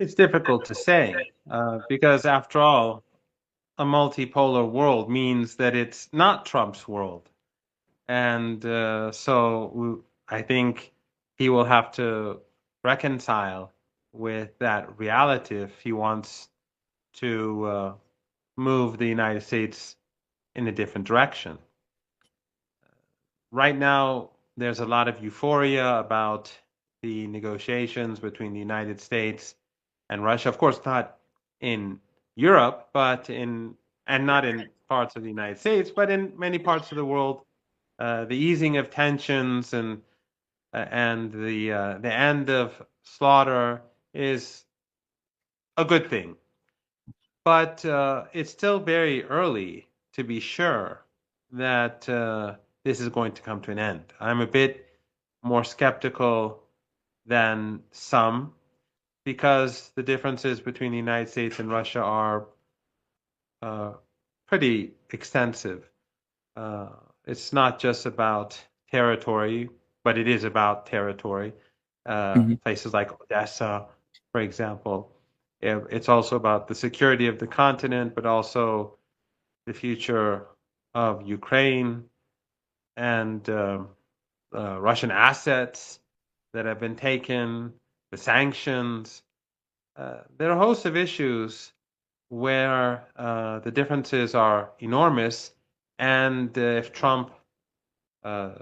It's difficult to say because, after all, a multipolar world means that it's not Trump's world. And I think he will have to reconcile with that reality if he wants to move the United States in a different direction. Right now, there's a lot of euphoria about the negotiations between the United States and Russia. Of course, not in Europe, and not in parts of the United States, but in many parts of the world. The easing of tensions and the end of slaughter is a good thing. But it's still very early to be sure that this is going to come to an end. I'm a bit more skeptical than some because the differences between the United States and Russia are uh, pretty extensive. Uh, it's not just about territory, but it is about territory. Mhm. Places like Odessa, for example. It's also about the security of the continent, but also the future of Ukraine and Russian assets that have been taken, the sanctions. There are a host of issues where the differences are enormous, and if Trump uh,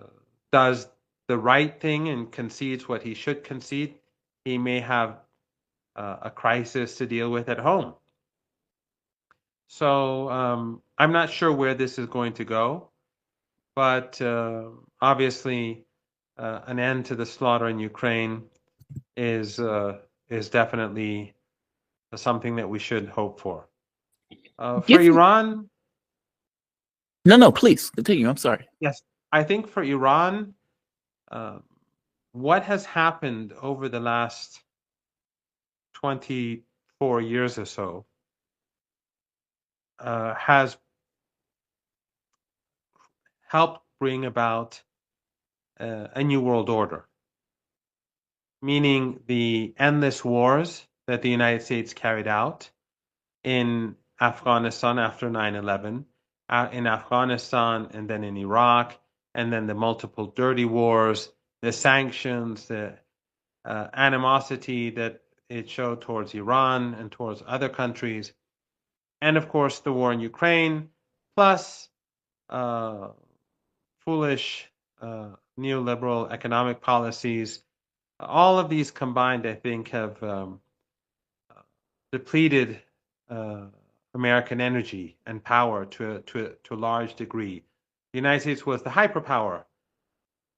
does the right thing and concedes what he should concede, he may have a crisis to deal with at home. So I'm not sure where this is going to go, but obviously an end to the slaughter in Ukraine is uh, is definitely something that we should hope for. For Given Iran, No, no, please continue. I'm sorry. yes, I think for Iran, uh, what has happened over the last 24 years or so has helped bring about a new world order, meaning the endless wars that the United States carried out in Afghanistan after 9/11, in Afghanistan and then in Iraq, and then the multiple dirty wars, the sanctions, the animosity that it showed towards Iran and towards other countries, and of course the war in Ukraine, plus uh, foolish neoliberal economic policies. All of these combined, I think, have depleted uh, American energy and power to a large degree. The United States was the hyperpower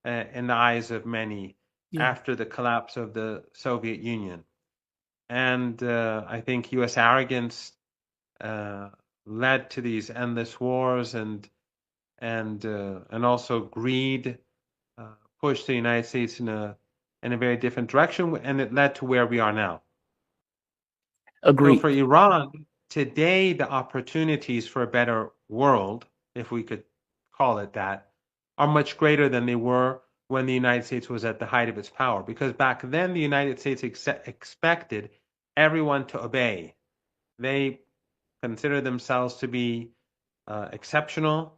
in the eyes of many Yeah. after the collapse of the Soviet Union. And I think U.S. arrogance uh, led to these endless wars and also greed uh, pushed the United States in a very different direction, and it led to where we are now. So Agreed. for Iran, today the opportunities for a better world, if we could call it that, are much greater than they were when the United States was at the height of its power. Because back then, the United States expected everyone to obey. They considered themselves to be exceptional,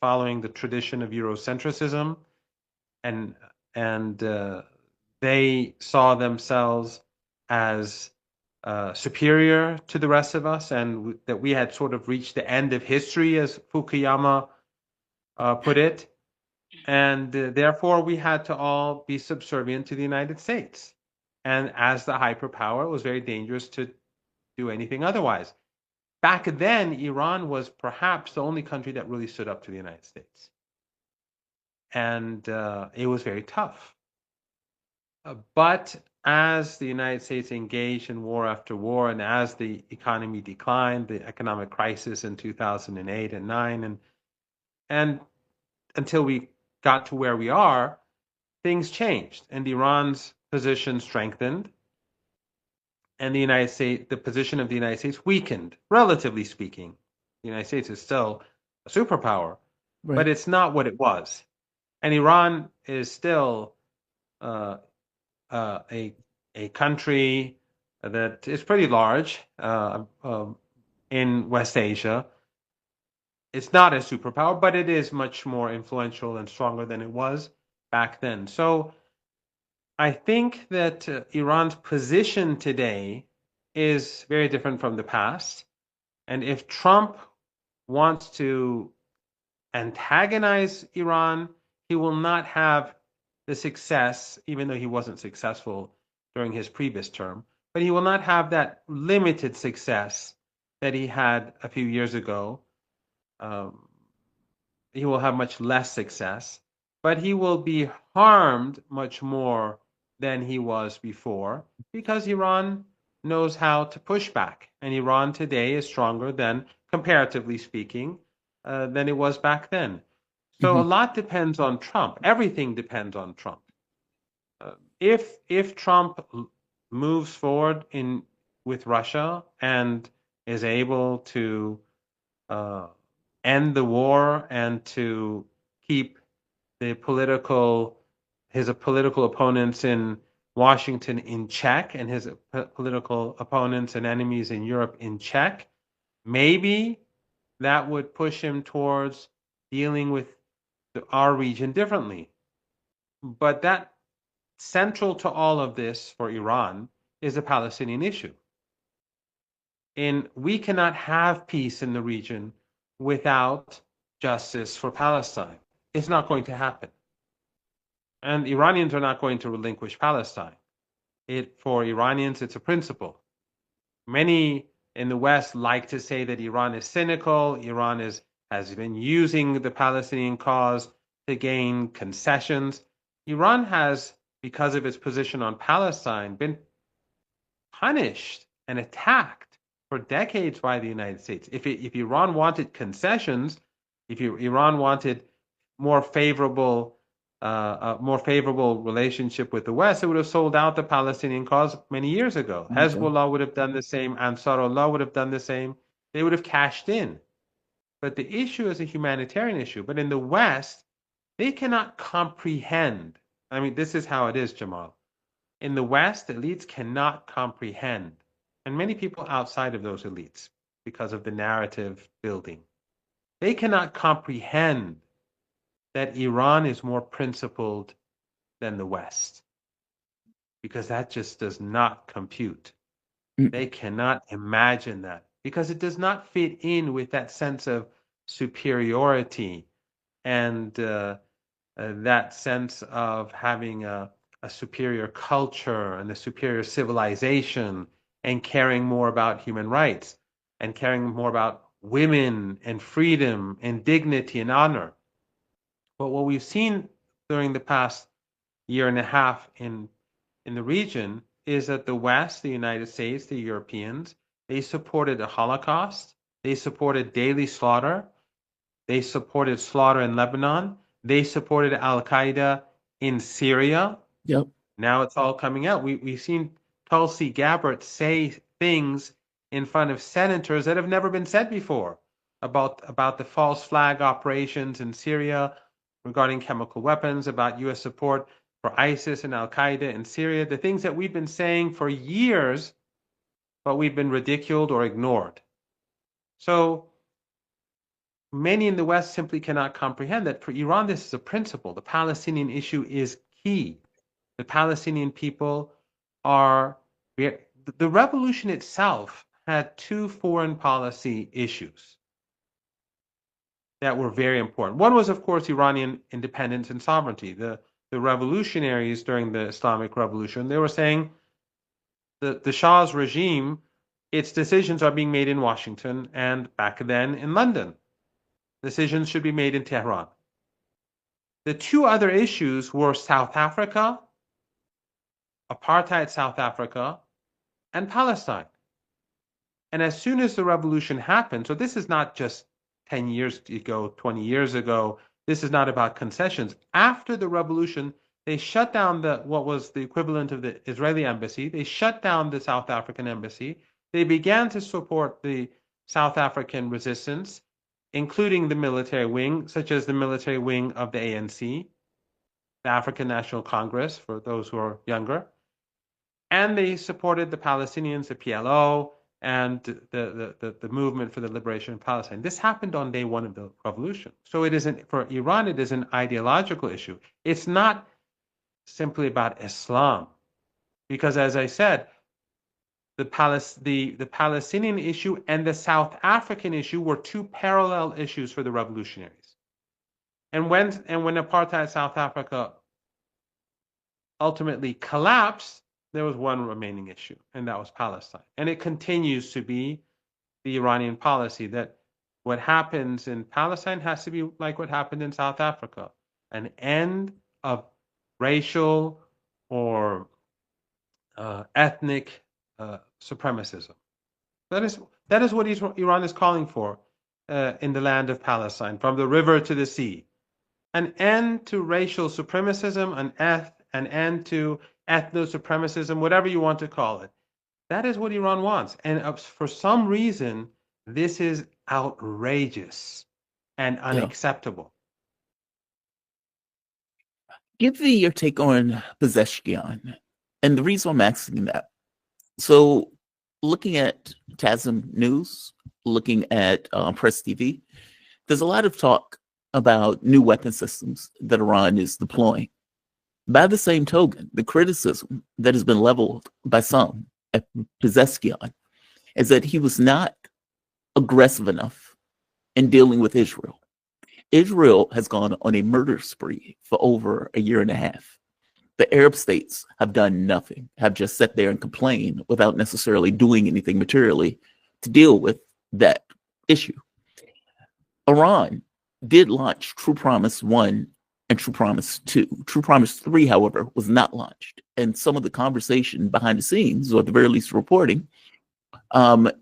following the tradition of Eurocentrism, and and they saw themselves as superior to the rest of us, and that we had sort of reached the end of history, as Fukuyama put it, and therefore we had to all be subservient to the United States. And as the hyperpower, it was very dangerous to do anything otherwise. Back then, Iran was perhaps the only country that really stood up to the United States, and it was very tough. But as the United States engaged in war after war, and as the economy declined, the economic crisis in 2008 and 9, and until we got to where we are, things changed, and Iran's position strengthened, and the position of the United States weakened, relatively speaking. The United States is still a superpower, but Right. it's not what it was, and Iran is still uh, a country that is pretty large in West Asia. It's not a superpower, but it is much more influential and stronger than it was back then. So I think that Iran's position today is very different from the past. And if Trump wants to antagonize Iran, he will not have the success, even though he wasn't successful during his previous term, but he will not have that limited success that he had a few years ago. Um, he will have much less success, but he will be harmed much more than he was before because Iran knows how to push back. And Iran today is stronger than, comparatively speaking, than it was back then. So a Hmm. lot depends on Trump. Everything depends on Trump. If Trump moves forward in with Russia and is able to uh, end the war and to keep the his political opponents in Washington in check and his political opponents and enemies in Europe in check, maybe that would push him towards dealing with our region differently. But that central to all of this for Iran is the Palestinian issue. And we cannot have peace in the region without justice for Palestine. It's not going to happen. And Iranians are not going to relinquish Palestine. For Iranians, it's a principle. Many in the West like to say that Iran is cynical. Has been using the Palestinian cause to gain concessions. Iran has, because of its position on Palestine, been punished and attacked for decades by the United States. If Iran wanted concessions, if Iran wanted more favorable a more favorable relationship with the West, it would have sold out the Palestinian cause many years ago. Okay. Hezbollah would have done the same. Ansarullah would have done the same. They would have cashed in. But the issue is a humanitarian issue. But in the West, they cannot comprehend. I mean, this is how it is, Jamal. In the West, elites cannot comprehend, and many people outside of those elites, because of the narrative building, they cannot comprehend that Iran is more principled than the West, because that just does not compute. Mm. They cannot imagine that because it does not fit in with that sense of superiority and that sense of having a superior culture and a superior civilization and caring more about human rights and caring more about women and freedom and dignity and honor. But what we've seen during the past year and a half in the region is that the West, the United States, the Europeans, they supported the Holocaust, they supported daily slaughter, they supported slaughter in Lebanon. They supported Al Qaeda in Syria. Yep. Now it's all coming out. We've seen Tulsi Gabbard say things in front of senators that have never been said before about the false flag operations in Syria regarding chemical weapons, about U.S. support for ISIS and Al Qaeda in Syria, the things that we've been saying for years, but we've been ridiculed or ignored. So many in the West simply cannot comprehend that for Iran, this is a principle. The Palestinian issue is key. The Palestinian people are, the revolution itself had two foreign policy issues that were very important. One was, of course, Iranian independence and sovereignty. The revolutionaries during the Islamic Revolution, they were saying the Shah's regime, its decisions are being made in Washington and back then in London. Decisions should be made in Tehran. The two other issues were South Africa, apartheid South Africa, and Palestine. And as soon as the revolution happened, so this is not just 10 years ago, 20 years ago, this is not about concessions. After the revolution, they shut down what was the equivalent of the Israeli embassy. They shut down the South African embassy. They began to support the South African resistance, including the military wing, such as the military wing of the ANC, the African National Congress, for those who are younger. and they supported the Palestinians, the PLO, and the movement for the liberation of Palestine. This happened on day one of the revolution. So it isn't, for Iran, it is an ideological issue. It's not simply about Islam, because as I said, the Palestinian issue and the South African issue were two parallel issues for the revolutionaries. And when apartheid South Africa ultimately collapsed, there was one remaining issue, and that was Palestine. And it continues to be the Iranian policy that what happens in Palestine has to be like what happened in South Africa, an end of racial or ethnic supremacism. That is what Iran is calling for in the land of Palestine, from the river to the sea. An end to racial supremacism, an end to ethno-supremacism, whatever you want to call it. That is what Iran wants. And for some reason, this is outrageous and Yeah. unacceptable. Give me your take on Pezeshkian. And the reason I'm asking that, so looking at TASM News, looking at Press TV, there's a lot of talk about new weapon systems that Iran is deploying. By the same token, the criticism that has been leveled by some at Pezeshkian is that he was not aggressive enough in dealing with Israel. Israel has gone on a murder spree for over a year and a half. The Arab states have done nothing, have just sat there and complained without necessarily doing anything materially to deal with that issue. Iran did launch True Promise 1 and True Promise 2. True Promise 3, however, was not launched. And some of the conversation behind the scenes, or at the very least reporting,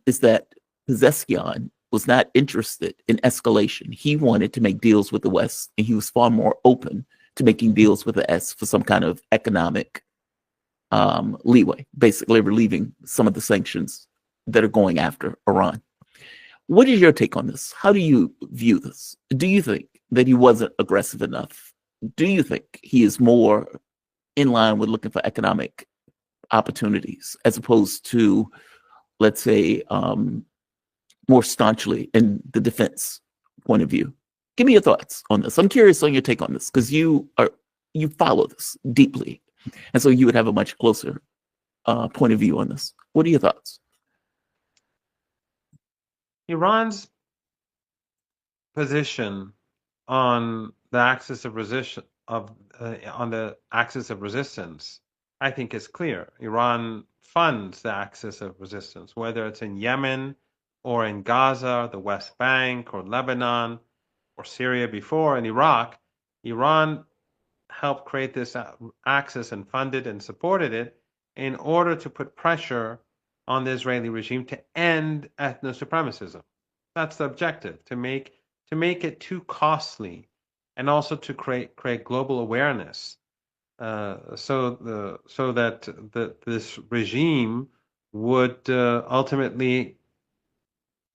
is that Pezeshkian was not interested in escalation. He wanted to make deals with the West, and he was far more open to making deals with the S for some kind of economic leeway, basically relieving some of the sanctions that are going after Iran. What is your take on this? How do you view this? Do you think that he wasn't aggressive enough? Do you think he is more in line with looking for economic opportunities as opposed to, let's say, more staunchly in the defense point of view? Give me your thoughts on this. I'm curious on your take on this because you follow this deeply, and so you would have a much closer point of view on this. What are your thoughts? Iran's position on the axis of resistance, I think, is clear. Iran funds the axis of resistance, whether it's in Yemen or in Gaza, the West Bank, or Lebanon, or Syria before, and Iraq. Iran helped create this axis and funded and supported it in order to put pressure on the Israeli regime to end ethno-supremacism. That's the objective, to make it too costly, and also to create global awareness, so that this regime would ultimately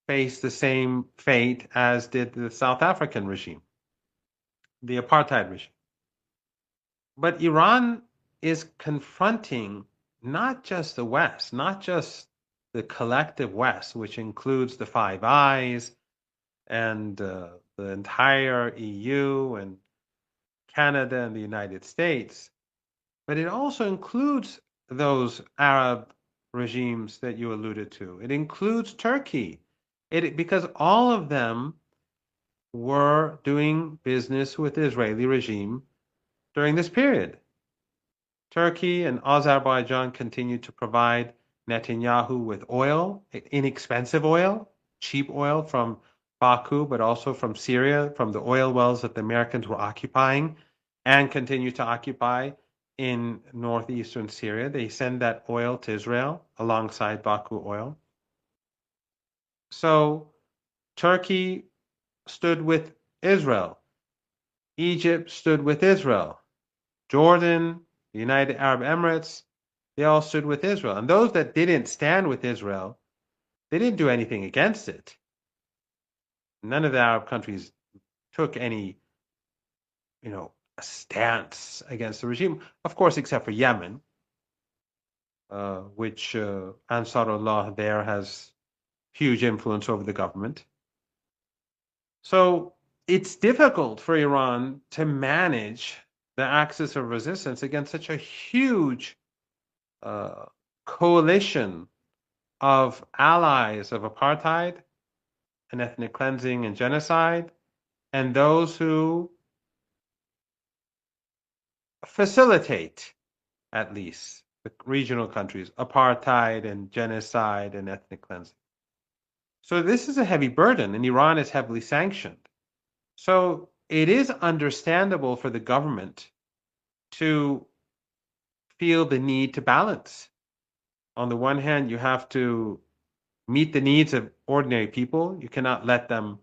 face the same fate as did the South African regime, the apartheid regime. But Iran is confronting not just the West, not just the collective West, which includes the Five Eyes and the entire EU and Canada and the United States, but it also includes those Arab regimes that you alluded to. It includes Turkey, because all of them were doing business with the Israeli regime during this period. Turkey and Azerbaijan continued to provide Netanyahu with oil, inexpensive oil, cheap oil from Baku, but also from Syria, from the oil wells that the Americans were occupying and continue to occupy in northeastern Syria. They send that oil to Israel alongside Baku oil. So Turkey stood with Israel. Egypt stood with Israel. Jordan, the United Arab Emirates, they all stood with Israel. And those that didn't stand with Israel, they didn't do anything against it. None of the Arab countries took any, a stance against the regime, of course, except for Yemen. which Ansarullah there has huge influence over the government. So it's difficult for Iran to manage the axis of resistance against such a huge uh, coalition of allies of apartheid and ethnic cleansing and genocide, and those who facilitate, at least, the regional countries, apartheid and genocide and ethnic cleansing. So this is a heavy burden, and Iran is heavily sanctioned. So it is understandable for the government to feel the need to balance. On the one hand, you have to meet the needs of ordinary people. You cannot let them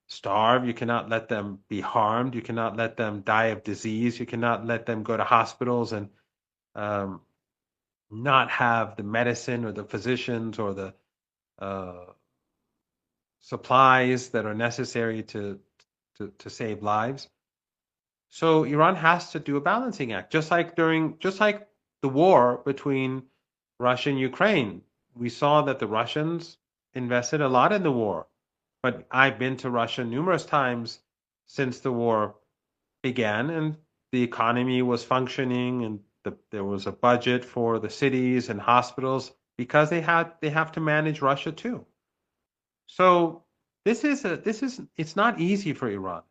starve. You cannot let them be harmed. You cannot let them die of disease. You cannot let them go to hospitals and um, not have the medicine or the physicians or the uh, supplies that are necessary to save lives. So Iran has to do a balancing act, just like the war between Russia and Ukraine. We saw that the Russians invested a lot in the war, but I've been to Russia numerous times since the war began, and the economy was functioning, and there was a budget for the cities and hospitals because they have to manage Russia too. So it's not easy for Iran.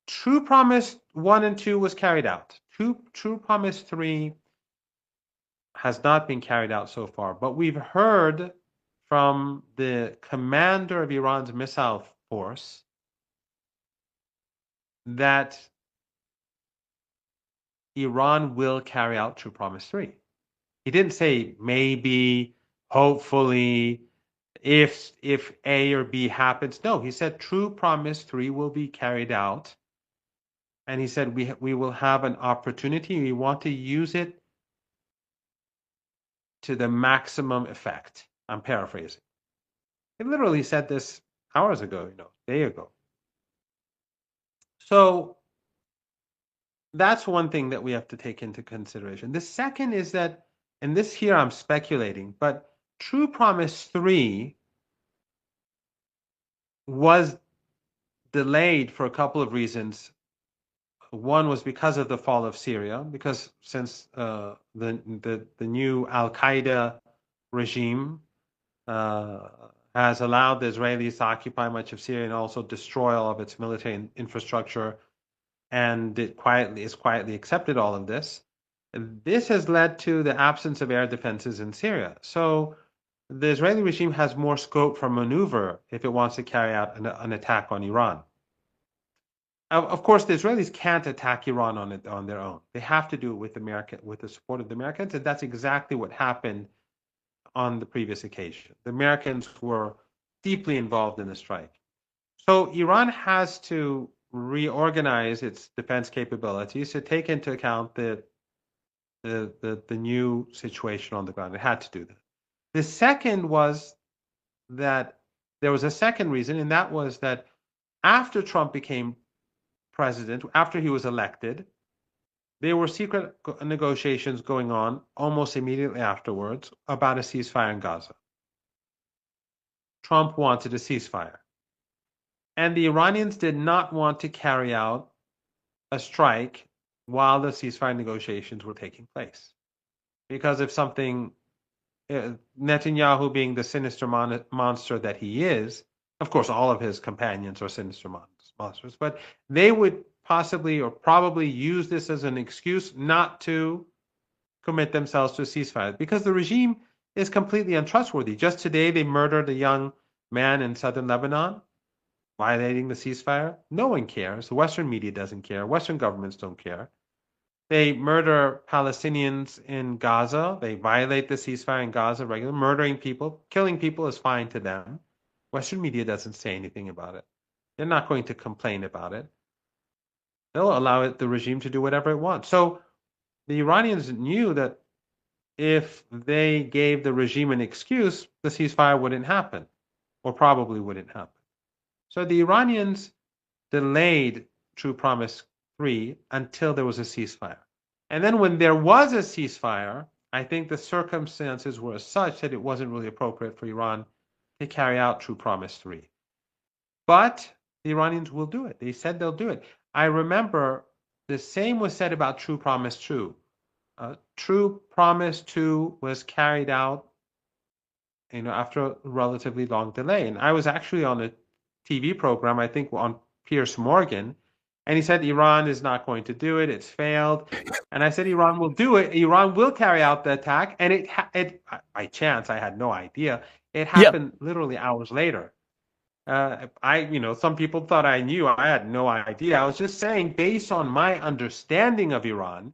True Promise 1 and 2 was carried out. True Promise 3 has not been carried out so far, but we've heard from the commander of Iran's missile force that Iran will carry out True Promise 3. He didn't say maybe, hopefully, if A or B happens. No, he said True Promise 3 will be carried out. And he said we will have an opportunity. We want to use it to the maximum effect. I'm paraphrasing. He literally said this hours ago, a day ago. So that's one thing that we have to take into consideration. The second is that, and this here I'm speculating, but True Promise 3 was delayed for a couple of reasons. One was because of the fall of Syria, because since the new Al Qaeda regime uh, has allowed the Israelis to occupy much of Syria and also destroy all of its military infrastructure, and it quietly accepted all of this. This has led to the absence of air defenses in Syria. So the Israeli regime has more scope for maneuver if it wants to carry out an attack on Iran. Of course, the Israelis can't attack Iran on their own. They have to do it with the support of the Americans, and that's exactly what happened on the previous occasion. The Americans were deeply involved in the strike. So Iran has to reorganize its defense capabilities to take into account the new situation on the ground. It had to do that. The second was that there was a second reason, and that was that after Trump became president, after he was elected, there were secret negotiations going on almost immediately afterwards about a ceasefire in Gaza. Trump wanted a ceasefire. And the Iranians did not want to carry out a strike while the ceasefire negotiations were taking place. Because if something, Netanyahu being the sinister monster that he is, of course, all of his companions are sinister monsters, but they would possibly or probably use this as an excuse not to commit themselves to a ceasefire because the regime is completely untrustworthy. Just today, they murdered a young man in southern Lebanon, violating the ceasefire. No one cares. The Western media doesn't care. Western governments don't care. They murder Palestinians in Gaza. They violate the ceasefire in Gaza regularly. Murdering people, killing people is fine to them. Western media doesn't say anything about it. They're not going to complain about it. They'll allow the regime to do whatever it wants. So the Iranians knew that if they gave the regime an excuse, the ceasefire wouldn't happen, or probably wouldn't happen. So the Iranians delayed True Promise 3 until there was a ceasefire. And then when there was a ceasefire, I think the circumstances were such that it wasn't really appropriate for Iran to carry out True Promise 3. But the Iranians will do it. They said they'll do it. I remember the same was said about True Promise 2. True Promise 2 was carried out, after a relatively long delay. And I was actually on a TV program, I think on Piers Morgan, and he said Iran is not going to do it. It's failed. And I said Iran will do it. Iran will carry out the attack. And it by chance, I had no idea. It Yep. happened literally hours later. Some people thought I knew. I had no idea. I was just saying, based on my understanding of Iran,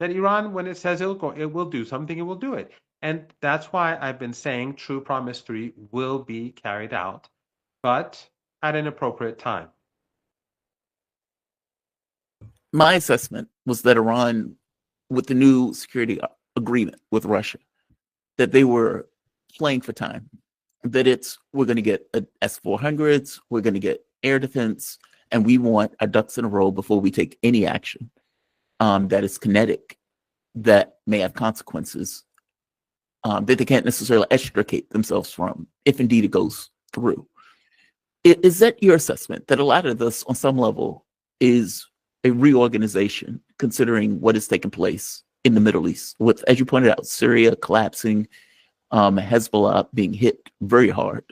that Iran, when it says it will do something, it will do it. And that's why I've been saying True Promise 3 will be carried out, but at an appropriate time. My assessment was that Iran, with the new security agreement with Russia, that they were playing for time. That we're going to get S-400s, we're going to get air defense, and we want our ducks in a row before we take any action that is kinetic, that may have consequences that they can't necessarily extricate themselves from, if indeed it goes through. Is that your assessment, that a lot of this, on some level, is a reorganization, considering what has taken place in the Middle East, with, as you pointed out, Syria collapsing, Hezbollah being hit very hard,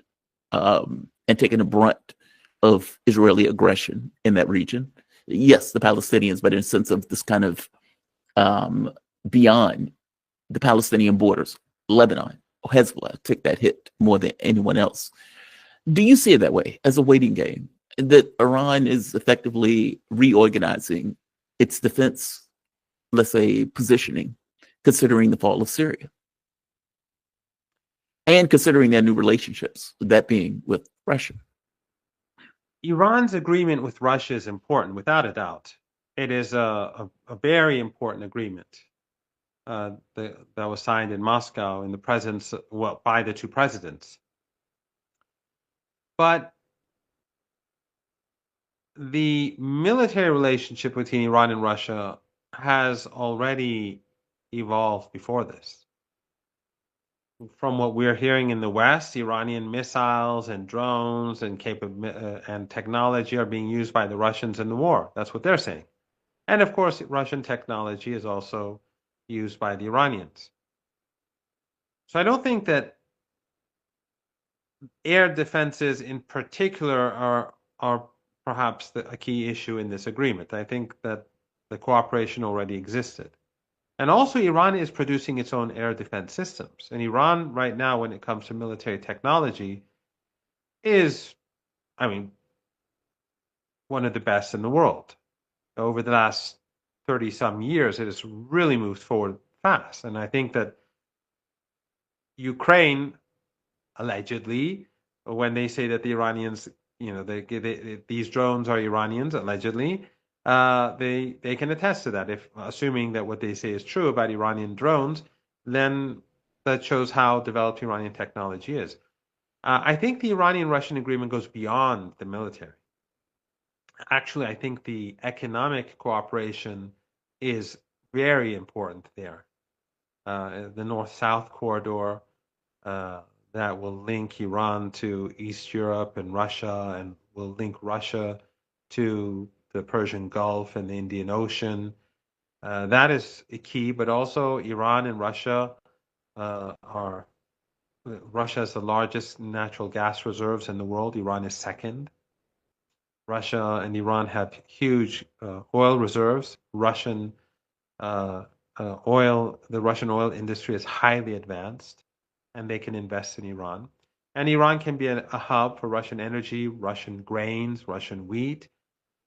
and taking the brunt of Israeli aggression in that region? Yes, the Palestinians, but in a sense of this kind of beyond the Palestinian borders, Lebanon, or Hezbollah took that hit more than anyone else. Do you see it that way, as a waiting game, that Iran is effectively reorganizing its defense, let's say, positioning, considering the fall of Syria? And considering their new relationships, that being with Russia? Iran's agreement with Russia is important, without a doubt. It is a very important agreement that was signed in Moscow in the presence, by the two presidents. But the military relationship between Iran and Russia has already evolved before this. From what we're hearing in the West, Iranian missiles and drones and and technology are being used by the Russians in the war. That's what they're saying. And of course, Russian technology is also used by the Iranians. So I don't think that air defenses in particular are perhaps a key issue in this agreement. I think that the cooperation already existed. And also, Iran is producing its own air defense systems. And Iran, right now, when it comes to military technology, is, I mean, one of the best in the world. Over the last 30 some years, it has really moved forward fast. And I think that Ukraine, allegedly, when they say that the Iranians, these drones are Iranians, allegedly, they can attest to that. If assuming that what they say is true about Iranian drones, then that shows how developed Iranian technology is. I think the Iranian-Russian agreement goes beyond the military. Actually, I think the economic cooperation is very important there. The North-South corridor that will link Iran to East Europe and Russia, and will link Russia to the Persian Gulf and the Indian Ocean. That is a key, but also Iran and Russia are. Russia has the largest natural gas reserves in the world. Iran is second. Russia and Iran have huge oil reserves. The Russian oil industry is highly advanced, and they can invest in Iran. And Iran can be a hub for Russian energy, Russian grains, Russian wheat.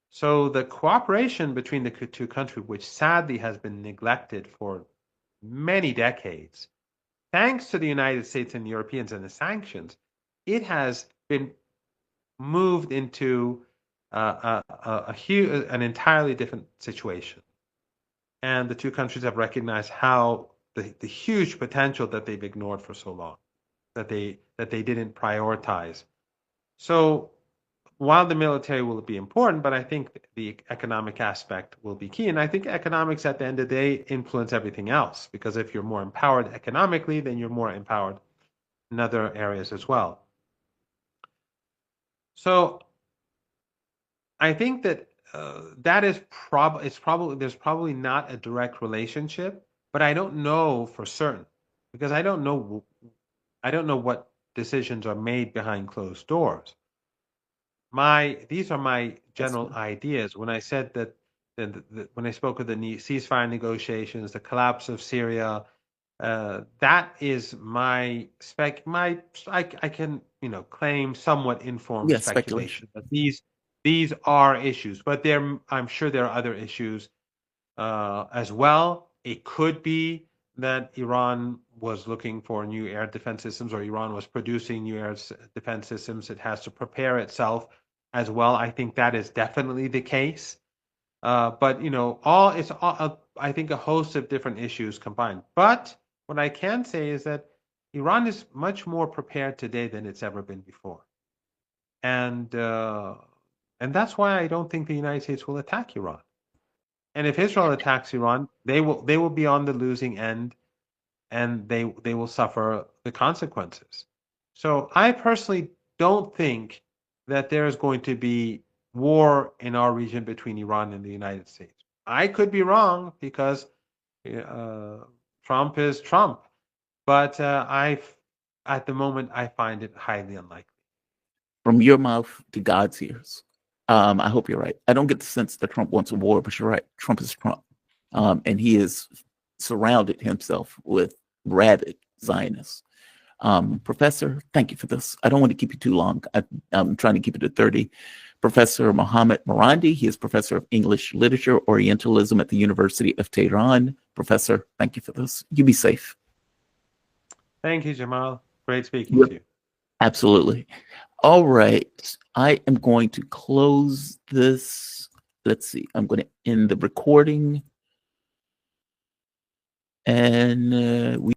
So the cooperation between the two countries, which sadly has been neglected for many decades, thanks to the United States and the Europeans and the sanctions, it has been moved into an entirely different situation. And the two countries have recognized how the huge potential that they've ignored for so long, that they didn't prioritize. So while the military will be important, but I think the economic aspect will be key. And I think economics at the end of the day influence everything else, because if you're more empowered economically, then you're more empowered in other areas as well. So I think that that is probably there's probably not a direct relationship, but I don't know for certain because I don't know what decisions are made behind closed doors. These are my That's general ideas. When I said that, when I spoke of the ceasefire negotiations, the collapse of Syria, that is my spec. I can claim somewhat informed yeah, speculation. speculation, but these are issues. But I'm sure there are other issues as well. It could be that Iran was looking for new air defense systems, or Iran was producing new air defense systems. It has to prepare itself as well. I think that is definitely the case. But I think a host of different issues combined. But what I can say is that Iran is much more prepared today than it's ever been before, and uh, and that's why I don't think the United States will attack Iran. And if Israel attacks Iran, they will be on the losing end, and they will suffer the consequences. So I personally don't think that there is going to be war in our region between Iran and the United States. I could be wrong because uh, Trump is Trump, but at the moment I find it highly unlikely. From your mouth to God's ears. I hope you're right. I don't get the sense that Trump wants a war, but you're right. Trump is Trump. And he has surrounded himself with rabid Zionists. Professor, thank you for this. I don't want to keep you too long. I'm trying to keep it at 30. Professor Mohammad Marandi, he is professor of English Literature, Orientalism at the University of Tehran. Professor, thank you for this. You be safe. Thank you, Jamal. Great speaking to you. Absolutely. All right. I am going to close this. Let's see. I'm going to end the recording. And we